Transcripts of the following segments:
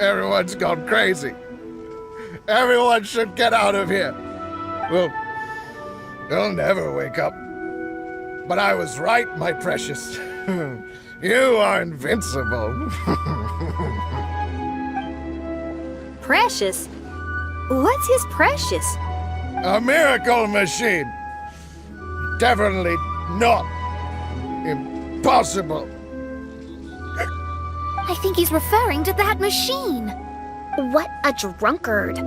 Everyone's gone crazy. Everyone should get out of here. We'll never wake up. But I was right, my precious. You are invincible. Precious? What's his precious? A miracle machine. Definitely not impossible. I think he's referring to that machine. What a drunkard.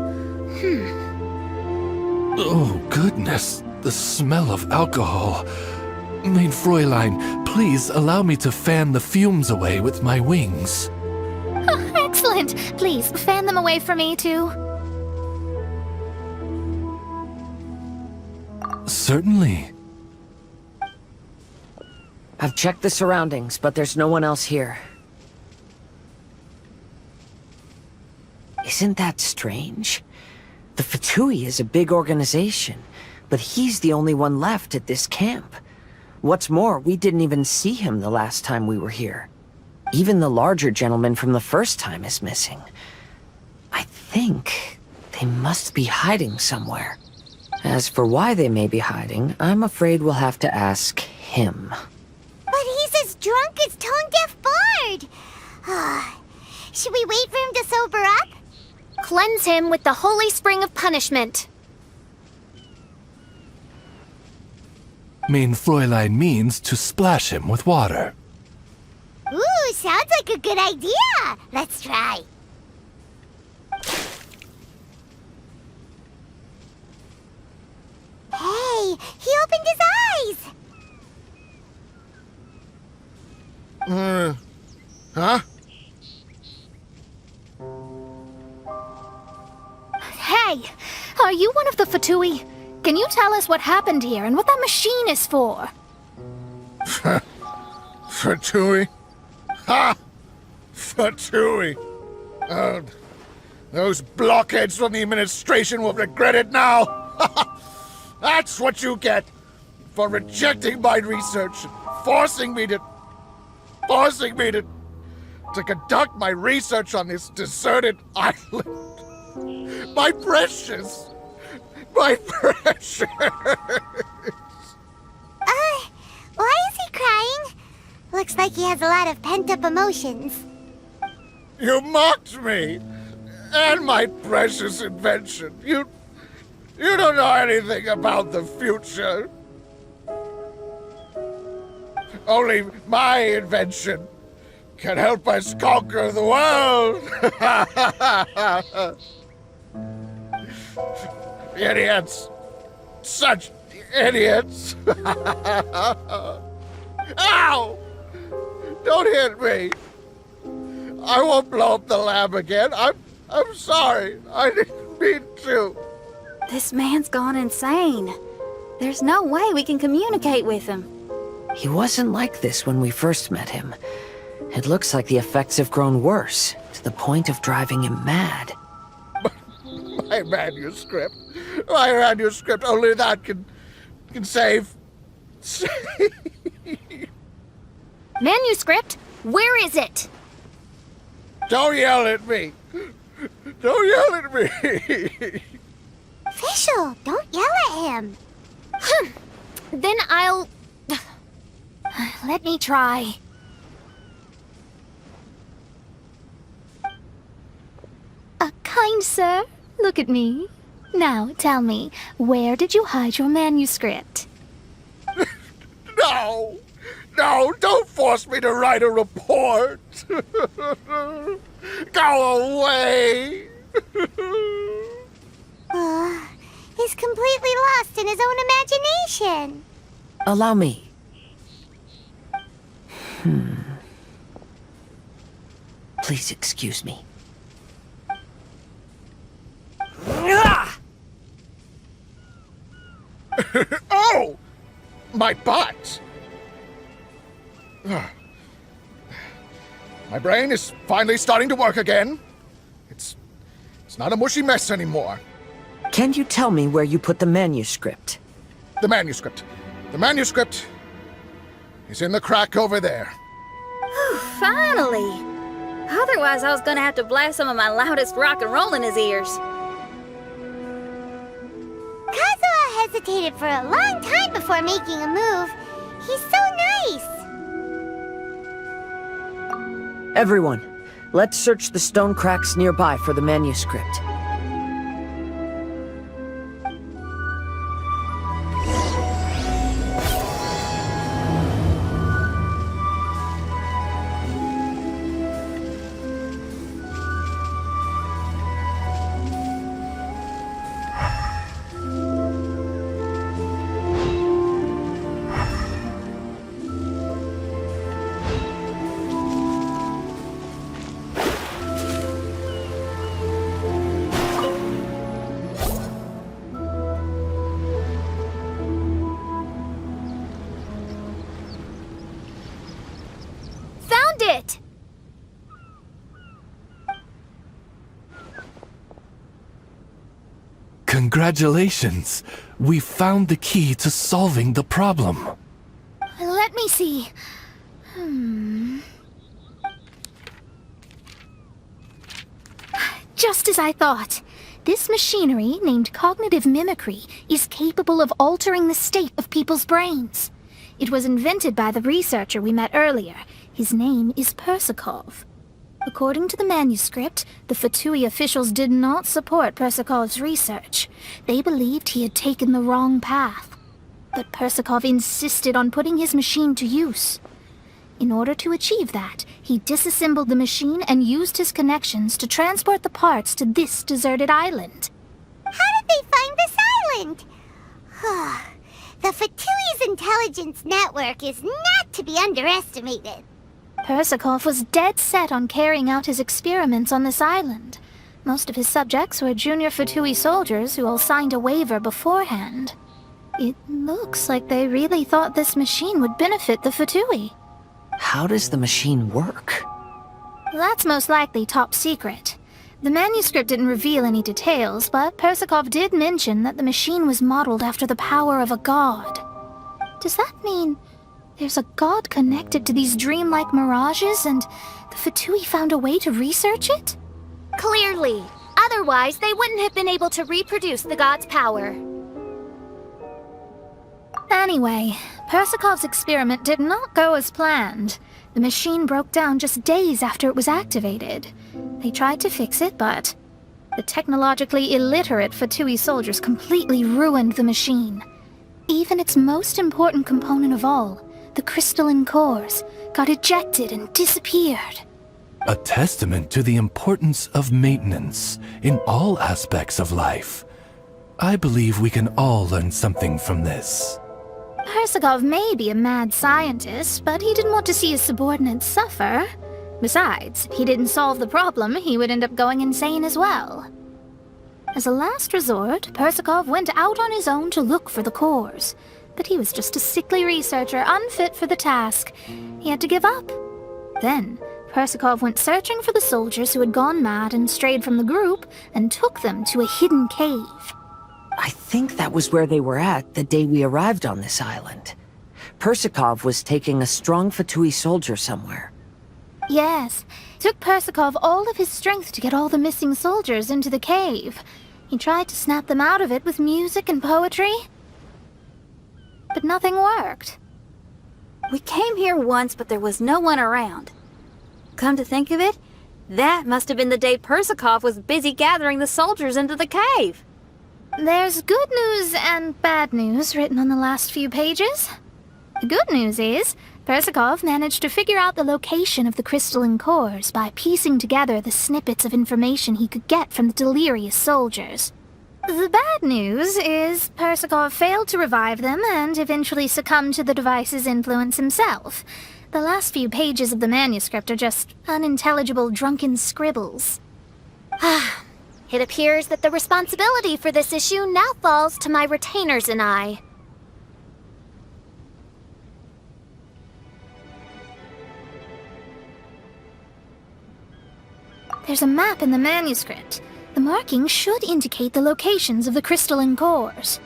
Oh, goodness. The smell of alcohol. Mein Fräulein, please allow me to fan the fumes away with my wings. Oh, excellent. Please, fan them away from me, too. Certainly. I've checked the surroundings, but there's no one else here. Isn't that strange? The Fatui is a big organization, but he's the only one left at this camp. What's more, we didn't even see him the last time we were here. Even the larger gentleman from the first time is missing. I think they must be hiding somewhere. As for why they may be hiding, I'm afraid we'll have to ask him. But he's as drunk as Tone-Deaf Bard! Should we wait for him to sober up? Cleanse him with the holy spring of punishment. Mein Fräulein means to splash him with water. Ooh, sounds like a good idea! Let's try. Hey, he opened his eyes! Huh? Hey, are you one of the Fatui? Can you tell us what happened here and what that machine is for? Fatui? Ha! Fatui! Those blockheads from the administration will regret it now! That's what you get for rejecting my research and forcing me to conduct my research on this deserted island. My precious! My precious! Why is he crying? Looks like he has a lot of pent-up emotions. You mocked me! And my precious invention. You don't know anything about the future. Only my invention can help us conquer the world! Idiots! Such idiots! Ow! Don't hit me! I won't blow up the lab again. I'm sorry. I didn't mean to. This man's gone insane. There's no way we can communicate with him. He wasn't like this when we first met him. It looks like the effects have grown worse, to the point of driving him mad. My manuscript. My manuscript. Only that can save. Manuscript? Where is it? Don't yell at me. Don't yell at me. Fischl, don't yell at him. Then I'll... Let me try. Kind sir, look at me. Now, tell me, where did you hide your manuscript? No, don't force me to write a report. Go away. He's completely lost in his own imagination. Allow me. Please excuse me. Oh! My butt! My brain is finally starting to work again. It's not a mushy mess anymore. Can you tell me where you put the manuscript? The manuscript is in the crack over there. Finally! Otherwise, I was gonna have to blast some of my loudest rock and roll in his ears. Kazuha hesitated for a long time before making a move. He's so nice. Everyone, let's search the stone cracks nearby for the manuscript. Found it! Congratulations! We found the key to solving the problem. Let me see. Just as I thought. This machinery, named cognitive mimicry, is capable of altering the state of people's brains. It was invented by the researcher we met earlier. His name is Persakov. According to the manuscript, the Fatui officials did not support Persakov's research. They believed he had taken the wrong path. But Persakov insisted on putting his machine to use. In order to achieve that, he disassembled the machine and used his connections to transport the parts to this deserted island. How did they find this island? The Fatui's intelligence network is not to be underestimated. Persakov was dead set on carrying out his experiments on this island. Most of his subjects were junior Fatui soldiers who all signed a waiver beforehand. It looks like they really thought this machine would benefit the Fatui. How does the machine work? That's most likely top secret. The manuscript didn't reveal any details, but Persakov did mention that the machine was modeled after the power of a god. Does that mean there's a god connected to these dreamlike mirages, and the Fatui found a way to research it? Clearly. Otherwise, they wouldn't have been able to reproduce the god's power. Anyway, Persakov's experiment did not go as planned. The machine broke down just days after it was activated. They tried to fix it, but the technologically illiterate Fatui soldiers completely ruined the machine. Even its most important component of all, the crystalline cores, got ejected and disappeared. A testament to the importance of maintenance in all aspects of life. I believe we can all learn something from this. Persakov may be a mad scientist, but he didn't want to see his subordinates suffer. Besides, if he didn't solve the problem, he would end up going insane as well. As a last resort, Persakov went out on his own to look for the cores. But he was just a sickly researcher, unfit for the task. He had to give up. Then, Persakov went searching for the soldiers who had gone mad and strayed from the group, and took them to a hidden cave. I think that was where they were at the day we arrived on this island. Persakov was taking a strong Fatui soldier somewhere. Yes, it took Persakov all of his strength to get all the missing soldiers into the cave. He tried to snap them out of it with music and poetry, but nothing worked. We came here once, but there was no one around. Come to think of it, that must have been the day Persakov was busy gathering the soldiers into the cave. There's good news and bad news written on the last few pages. The good news is, Persakov managed to figure out the location of the crystalline cores by piecing together the snippets of information he could get from the delirious soldiers. The bad news is Persakov failed to revive them and eventually succumbed to the device's influence himself. The last few pages of the manuscript are just unintelligible drunken scribbles. It appears that the responsibility for this issue now falls to my retainers and I. There's a map in the manuscript. The markings should indicate the locations of the crystalline cores.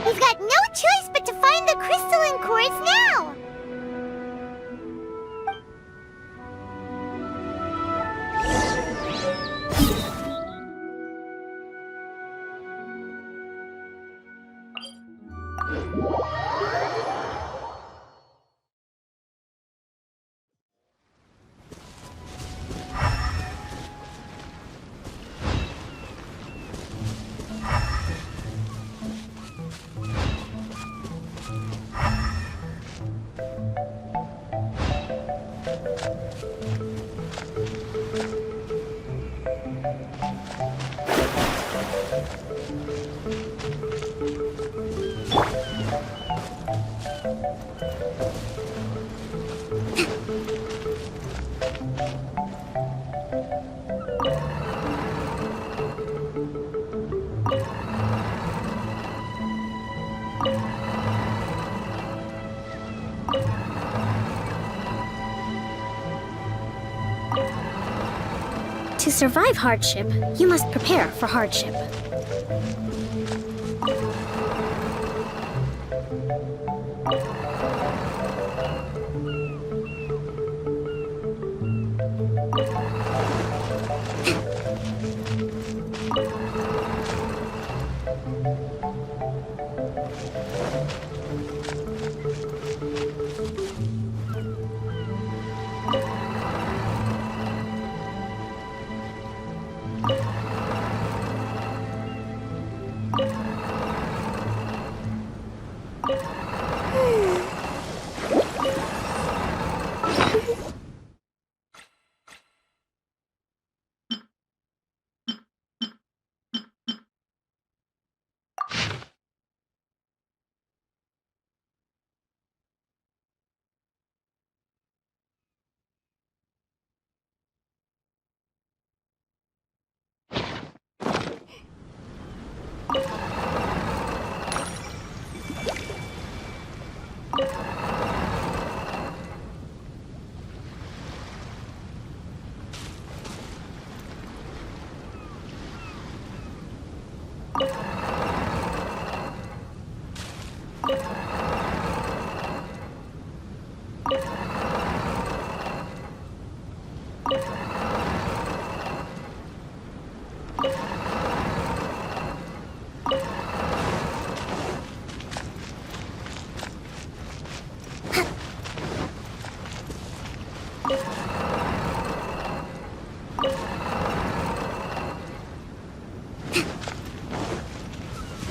We've got no choice but to find the crystalline cores now! To survive hardship, you must prepare for hardship.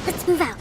Let's move out.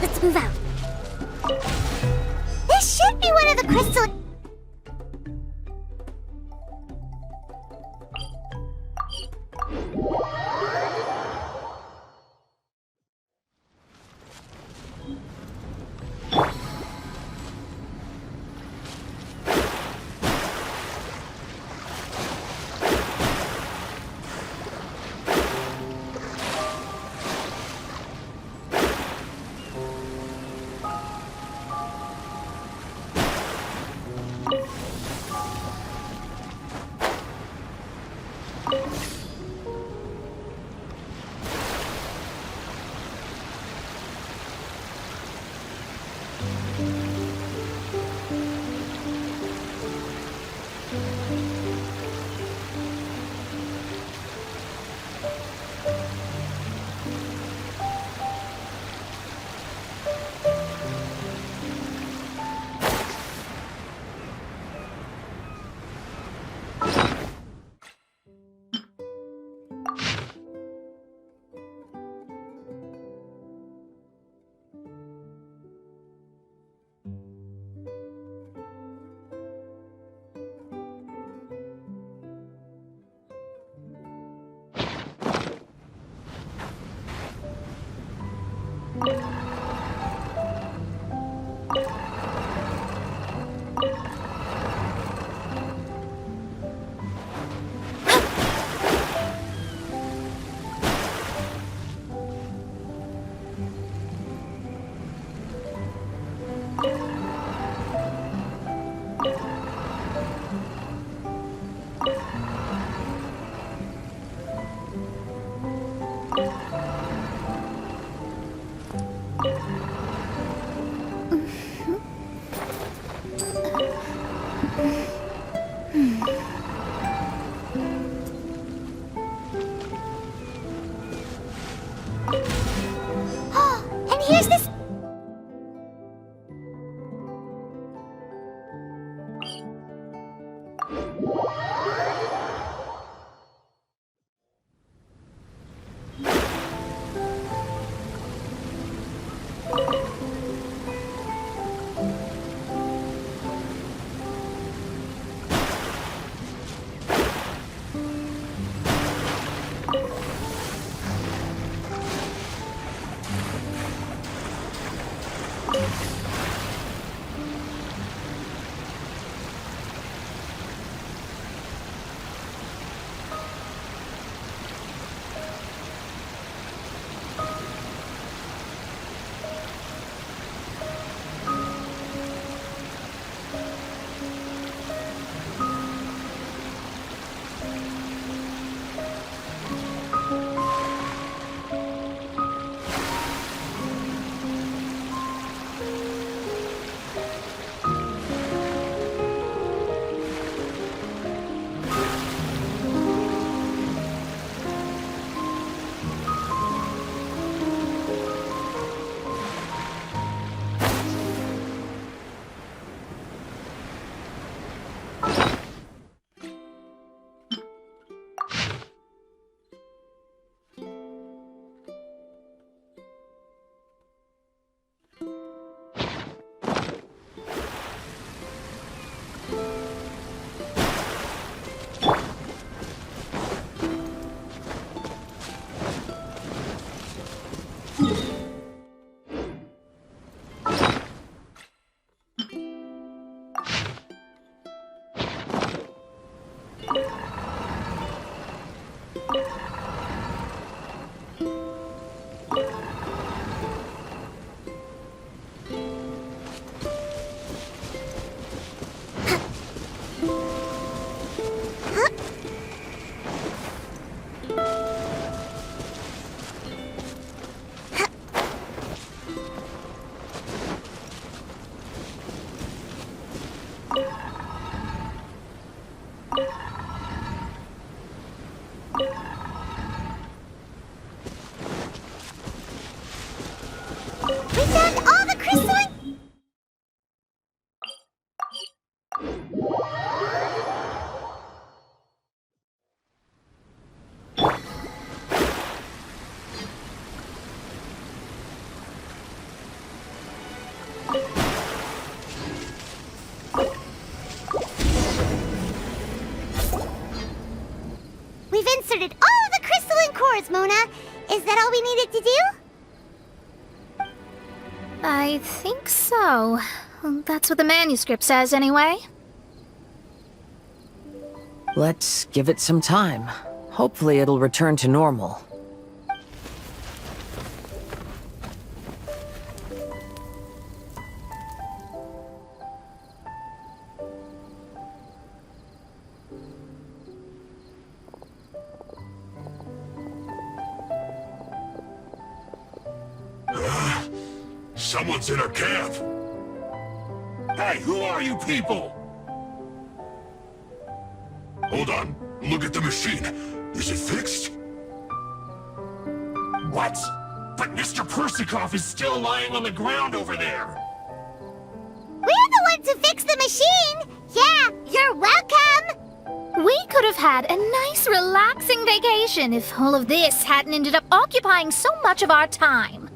Let's move out. This should be one of the crystal... And here's this... We've inserted all of the crystalline cores, Mona. Is that all we needed to do? I think so. That's what the manuscript says, anyway. Let's give it some time. Hopefully it'll return to normal. Someone's in our camp. Hey, who are you people? Hold on. Look at the machine. Is it fixed? What? But Mr. Persikov is still lying on the ground over there. We're the ones who fixed the machine! Yeah, you're welcome! We could have had a nice, relaxing vacation if all of this hadn't ended up occupying so much of our time.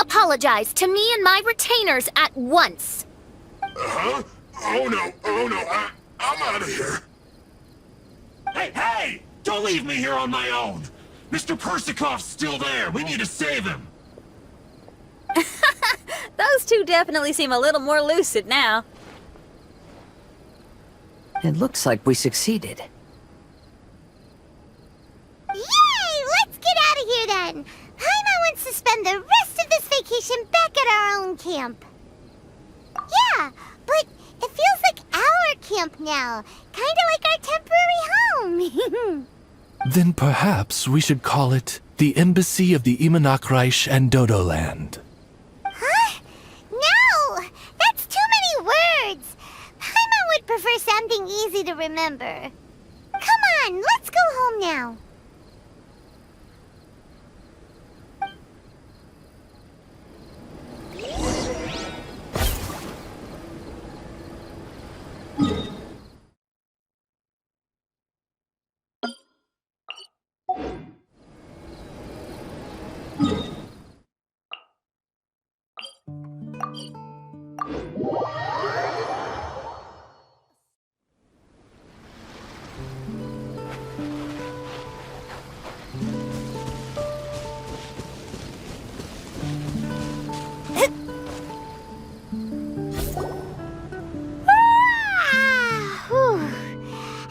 Apologize to me and my retainers at once. Huh? Oh no, I'm out of here. Hey! Don't leave me here on my own! Mr. Persikov's still there! We need to save him! Those two definitely seem a little more lucid now. It looks like we succeeded. Yay! Let's get out of here then! Paimon wants to spend the rest of this vacation back at our own camp. Yeah, but it feels like our camp now. Kinda like our temporary home. Then perhaps we should call it the Embassy of the Imanakreich and Dodoland. Huh? No! That's too many words! Paimon would prefer something easy to remember. Come on, let's go home now.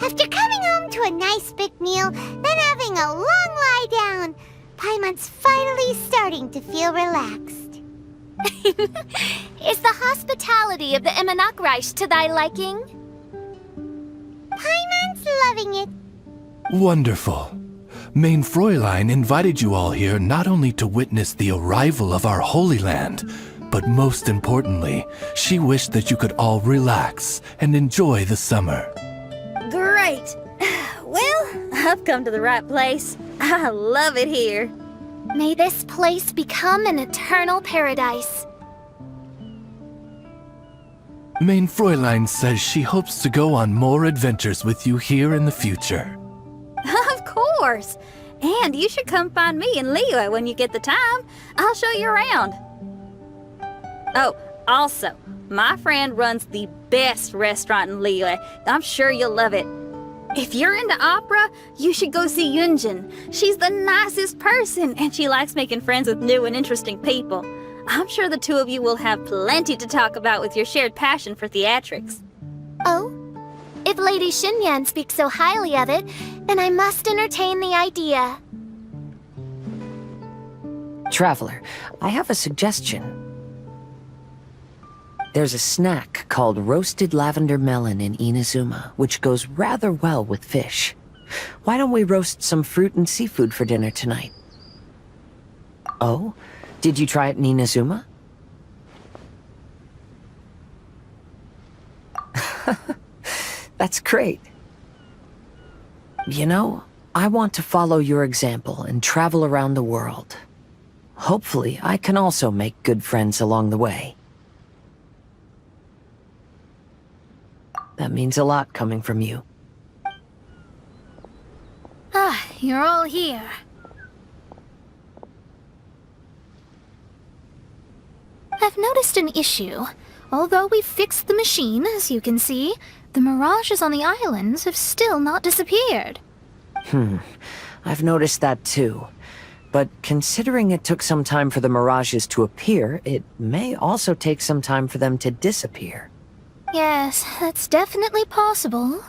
After coming home to a nice big meal, then having a long lie down, Paimon's finally starting to feel relaxed. Is the hospitality of the Imanakreich to thy liking? Paimon's loving it. Wonderful. Main Fräulein invited you all here not only to witness the arrival of our Holy Land, but most importantly, she wished that you could all relax and enjoy the summer. Great. Well, I've come to the right place. I love it here. May this place become an eternal paradise. Main Fräulein says she hopes to go on more adventures with you here in the future. Of course. And you should come find me in Liyue when you get the time. I'll show you around. Oh, also, my friend runs the best restaurant in Liyue. I'm sure you'll love it. If you're into opera, you should go see Yunjin. She's the nicest person, and she likes making friends with new and interesting people. I'm sure the two of you will have plenty to talk about with your shared passion for theatrics. Oh? If Lady Xinyan speaks so highly of it, then I must entertain the idea. Traveler, I have a suggestion. There's a snack called roasted lavender melon in Inazuma, which goes rather well with fish. Why don't we roast some fruit and seafood for dinner tonight? Oh? Did you try it in Inazuma? That's great. You know, I want to follow your example and travel around the world. Hopefully, I can also make good friends along the way. That means a lot coming from you. Ah, you're all here. I've noticed an issue. Although we've fixed the machine, as you can see, the mirages on the islands have still not disappeared. I've noticed that too. But considering it took some time for the mirages to appear, it may also take some time for them to disappear. Yes, that's definitely possible.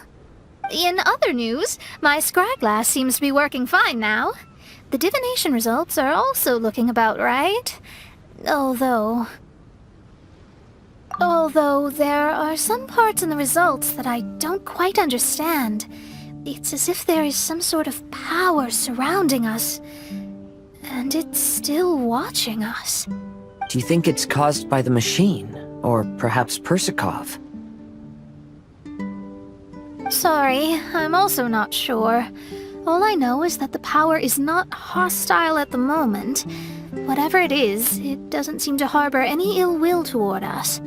In other news, my scryglass seems to be working fine now. The divination results are also looking about right. Although there are some parts in the results that I don't quite understand. It's as if there is some sort of power surrounding us, and it's still watching us. Do you think it's caused by the machine? Or perhaps Persikov? Sorry, I'm also not sure. All I know is that the power is not hostile at the moment. Whatever it is, it doesn't seem to harbor any ill will toward us.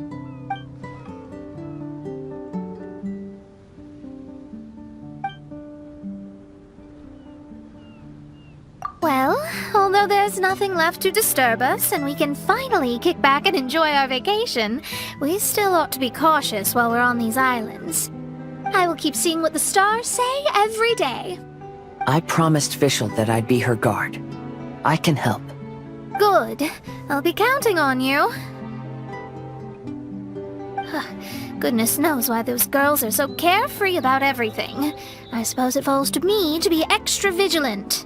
Well, although there's nothing left to disturb us and we can finally kick back and enjoy our vacation, we still ought to be cautious while we're on these islands. I will keep seeing what the stars say every day. I promised Fischl that I'd be her guard. I can help. Good. I'll be counting on you. Goodness knows why those girls are so carefree about everything. I suppose it falls to me to be extra vigilant.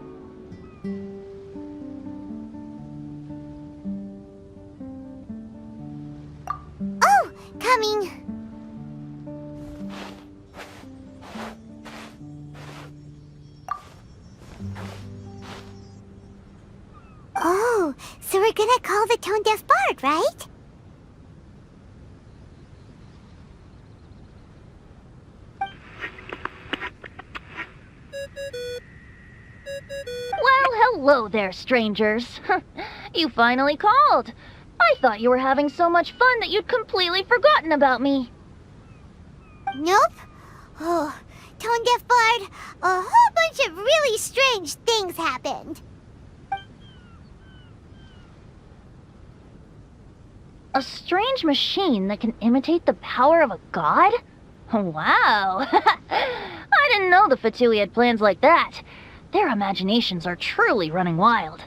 Oh, coming. Oh, so we're gonna call the tone-deaf bard, right? Well, hello there, strangers. You finally called. I thought you were having so much fun that you'd completely forgotten about me. Nope. Oh, tone-deaf bard, a whole bunch of really strange things happened. A strange machine that can imitate the power of a god? Wow! I didn't know the Fatui had plans like that. Their imaginations are truly running wild.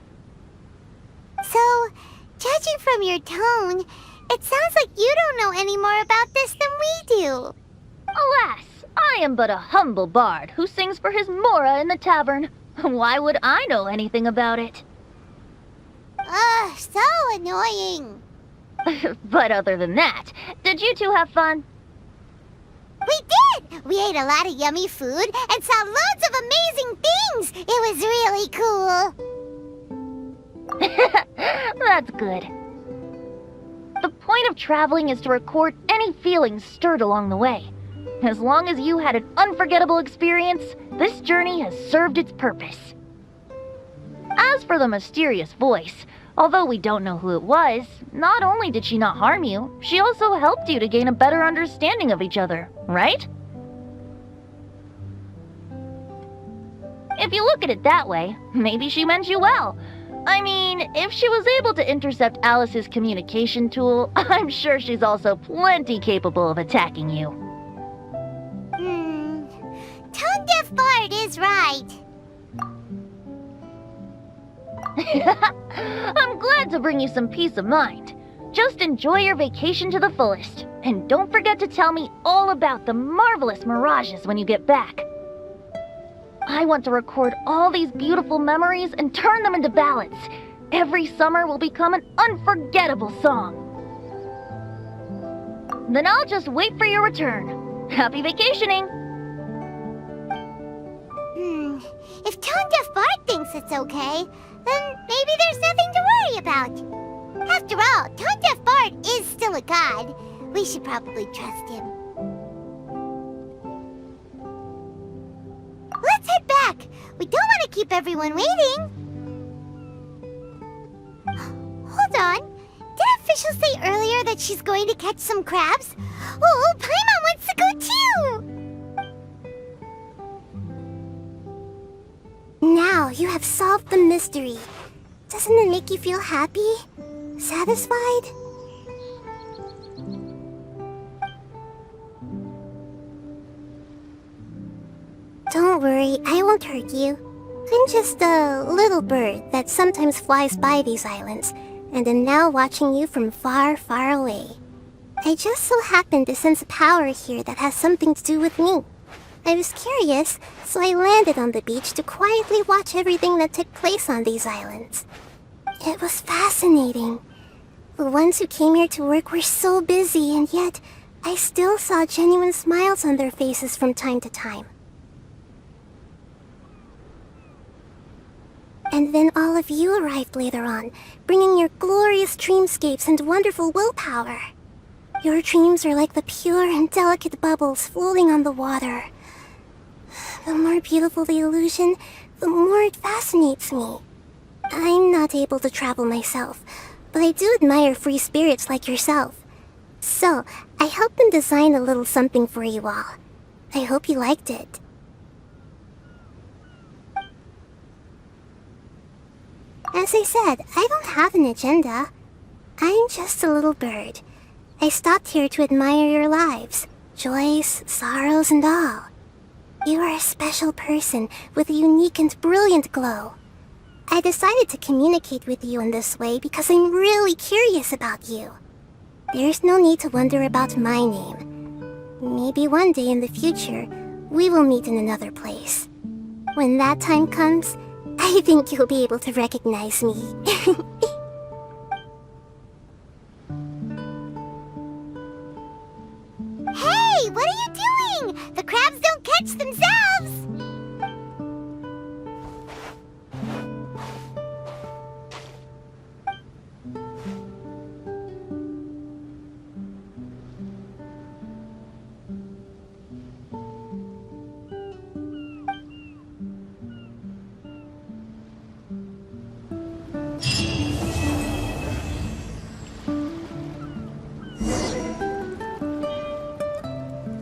So, judging from your tone, it sounds like you don't know any more about this than we do. Alas, I am but a humble bard who sings for his Mora in the tavern. Why would I know anything about it? Ugh, so annoying. But other than that, did you two have fun? We did! We ate a lot of yummy food and saw loads of amazing things! It was really cool! That's good. The point of traveling is to record any feelings stirred along the way. As long as you had an unforgettable experience, this journey has served its purpose. As for the mysterious voice, although we don't know who it was, not only did she not harm you, she also helped you to gain a better understanding of each other, right? If you look at it that way, maybe she meant you well. I mean, if she was able to intercept Alice's communication tool, I'm sure she's also plenty capable of attacking you. Tone-deaf bard is right. I'm glad to bring you some peace of mind. Just enjoy your vacation to the fullest, and don't forget to tell me all about the marvelous mirages when you get back. I want to record all these beautiful memories and turn them into ballads. Every summer will become an unforgettable song. Then I'll just wait for your return. Happy vacationing! If Tone-deaf bard thinks it's okay, then maybe there's nothing to worry about. After all, Tone-deaf bard is still a god. We should probably trust him. Let's head back. We don't want to keep everyone waiting. Hold on. Didn't Fischl say earlier that she's going to catch some crabs? Oh, Paimon wants to go too! Now you have solved the mystery. Doesn't it make you feel happy? Satisfied? Don't worry, I won't hurt you. I'm just a little bird that sometimes flies by these islands, and am now watching you from far, far away. I just so happened to sense a power here that has something to do with me. I was curious, so I landed on the beach to quietly watch everything that took place on these islands. It was fascinating. The ones who came here to work were so busy, and yet I still saw genuine smiles on their faces from time to time. And then all of you arrived later on, bringing your glorious dreamscapes and wonderful willpower. Your dreams are like the pure and delicate bubbles floating on the water. The more beautiful the illusion, the more it fascinates me. I'm not able to travel myself, but I do admire free spirits like yourself. So, I helped them design a little something for you all. I hope you liked it. As I said, I don't have an agenda. I'm just a little bird. I stopped here to admire your lives, joys, sorrows, and all. You are a special person with a unique and brilliant glow. I decided to communicate with you in this way because I'm really curious about you. There's no need to wonder about my name. Maybe one day in the future, we will meet in another place. When that time comes, I think you'll be able to recognize me. Hey, what are you doing? The crabs don't catch themselves!